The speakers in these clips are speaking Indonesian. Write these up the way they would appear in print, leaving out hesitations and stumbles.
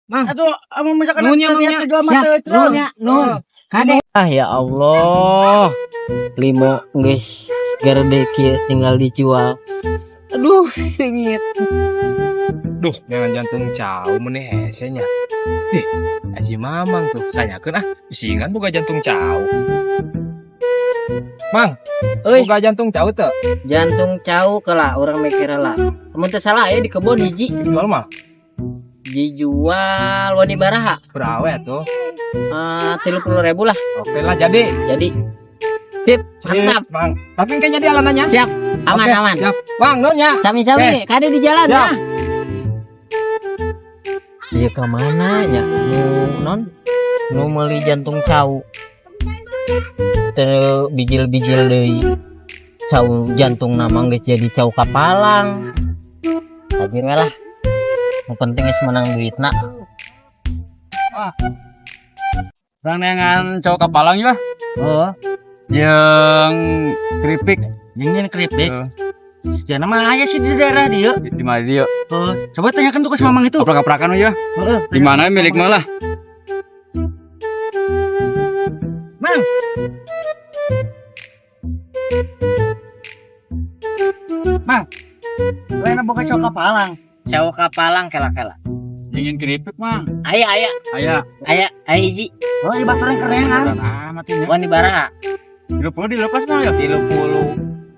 Mang. Atuh amun misalkan Nunya, jual mah teu Nunya, nun. Kade. Ah ya Allah. Limo geus gerde kieu tinggal dijual. Aduh, sengit. Duh, jangan jantung cau meneh hesenya. Si Mamang tuh tanyakeun bisingan boga jantung cau. Mang, Euy, boga jantung cau teu? jantung cau keula urang mikir heula. Mun teu salah aya di kebon hiji Jual mah. dijual wani baraha. Berawe tuh. 30.000 lah. Oke lah jadi. Jadi sip, mantap. Mang. Tapi kan jadi alananya. Siap. Aman Oke, aman. Siap. Bang, nonnya. Sami-sami kade di jalan Siap. nah. Ieu ka mana nya? Nu meuli jantung cau. Teu bijil-bijil deui. Cau jantung nama geus jadi cau kapalang. Tajir lah. Yang penting geus menang duitna. Bang nengan cau kapalang ya. Oh, Yang keripik. Dingin keripik. Sejarah mah aya sih di daerah dia. Di mana dia? Coba tanyakan tuh ke si Mamang itu. Kaprak-kaprakan ya. Heeh. Di mana milik malah? Mang. Mang. Lain boga cau kapalang. cau kapalang kela-kela. Ingin keripik, Mang. Aya Aya. hiji. Oh, di baturan kerengan. Amat ini. Wani baraha. 30 dilepas, Mang ya. 30.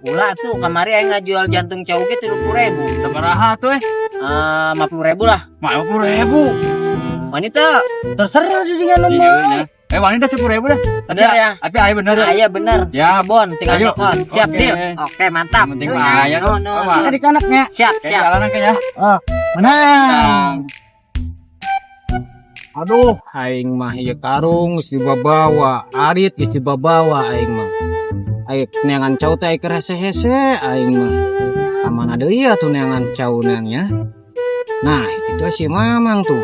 Ulah tuh kamari aya ngajual jantung cau ge 30.000. Sabaraha tuh 50.000 lah. 50.000. Wanita. Terserah di dengan Iya, nomor. ya. Wanita 10.000 dah. Tapi Bener ya? Tapi aya bener ya. Aya bener. Ya. Bon, tinggal Ayo. telepon. Siap, Oke. deal. Oke, mantap. Penting mah aya. No, no, Apa? no. Tadi kanaknya. Siap, Oke, siap. jalan ke ya. Menang. Aduh, aing mah ieu karung geus dibawa, arit geus dibawa aing mah. Aing neangan cau teh keur hese-hese aing mah. Kamana deui atuh neangan cau neangnya. Nah, itu si Mamang tuh.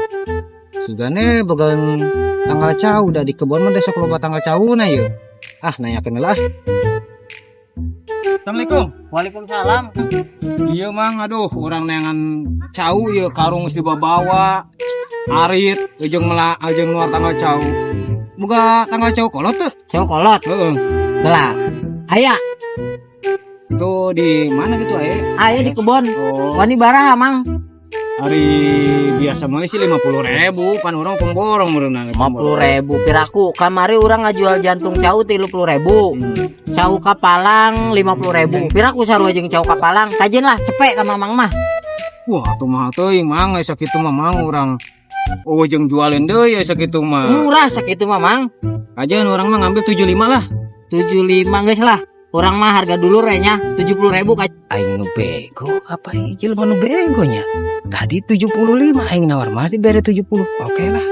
Sugane began tanggal cau udah di kebon mah desok loba tanggal cauna yeuh. Nanyakeun lah. Assalamualaikum. Waalaikumsalam. Iya mang, aduh, orang neangan cau ya karung geus dibawa. Arit, ujung luar tanggal cau. Buka tanggal cau kolot tuh. Cau kolot. Heeh. Gelah. Aya, Itu di mana gitu aya di kebon. Oh, Wani baraha, Mang? hari biasa mah sih 50.000, pan orang pemborong berenang. 50.000 piraku. Kamari urang ngajual jantung cau 30.000. Cau kapalang 50.000. Piraku sarua jeung cau kapalang. Kajen lah cepek ka Mamang mah. Wah, atuh mah teuing mang sakitu mah mang urang. Oh, jeung jualin deui sakitu mah. Murah sakitu mah, Mang. Kajian orang mah ngambil 75 lah. 75 geus lah. Urang mah harga dulu nya 70.000 ka aing nu bego apa ieu jelema nu begonya. Tadi 75 aing nawar mah dibere 70. Oke lah.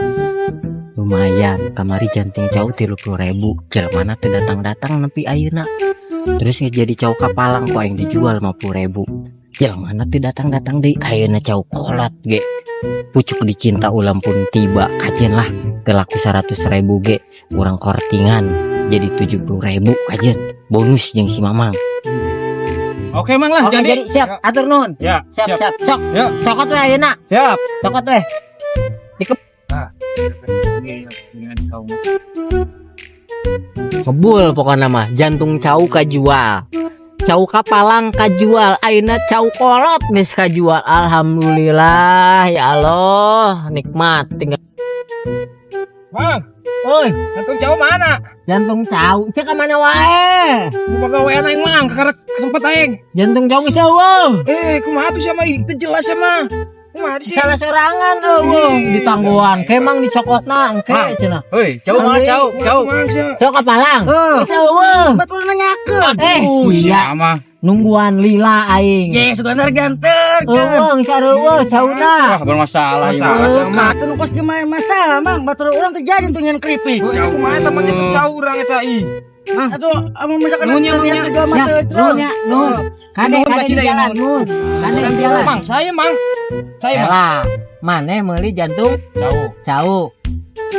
Lumayan, kamari jantung cau 30.000. Jelema teu datang-datang nepi ayeuna. Terus jadi cau kapalang kok aing dijual 50.000. Jelema teu datang-datang deui ayeuna cau kolot ge. Pucuk dicinta ulam pun tiba. Kajen lah kelaku 100.000 ge. Urang kortingan jadi 70.000 kajen. Bonus jeung si Mamang. Oke mang lah, Oke, jadi siap, atur nuhun. Ya, Siap. Sok. Ya. Cokot we ayeuna. Siap. Cokot we. Kebul pokoknya mah jantung cau kajual. Cau kapalang kajual, ayeuna cau kolot geus kajual. Alhamdulillah ya Allah, nikmat tinggal Mang, oi, jantung cau mana? jantung cau cek ka mana wae. Boga we aing mang, karena kesempet aing. Jantung cau geus eueuh. Kumaha tuh sama itu jelas sama. Kumaha sih? Salah serangan eueuh di tangguhan. Kemang dicokotna engke cenah. Heuy, cau mah cau. Cau kapalang. Geus eueuh. Betul nanyakeun. Sia mah. nungguan lila aing. Ye, sugan ganteng. Eueuh sareueuh cauna. Bermasalah ya. Mata nu kos main masalah, Mang. Batur urang terjadi untuk nyen keripik. Kumaha eta mah jantung cau urang eta ih. Atuh amun misalkan Nunya. jual mah Siap, teu nun ya, nun. Kade di jalan, nun. Kade di jalan. Mang, saya mang. Elah, maneh meuli jantung cau.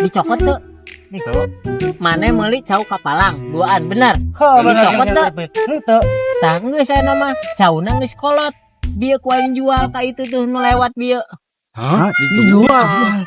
Dicokot teu? Maneh meuli cau kapalang, duaan bener. Dicokot teu? Henteu. Tah geus saya nama cauna geus kolot. Bieu ku aing jual ka itu tuh nu lewat bieu. Hah? Dijual.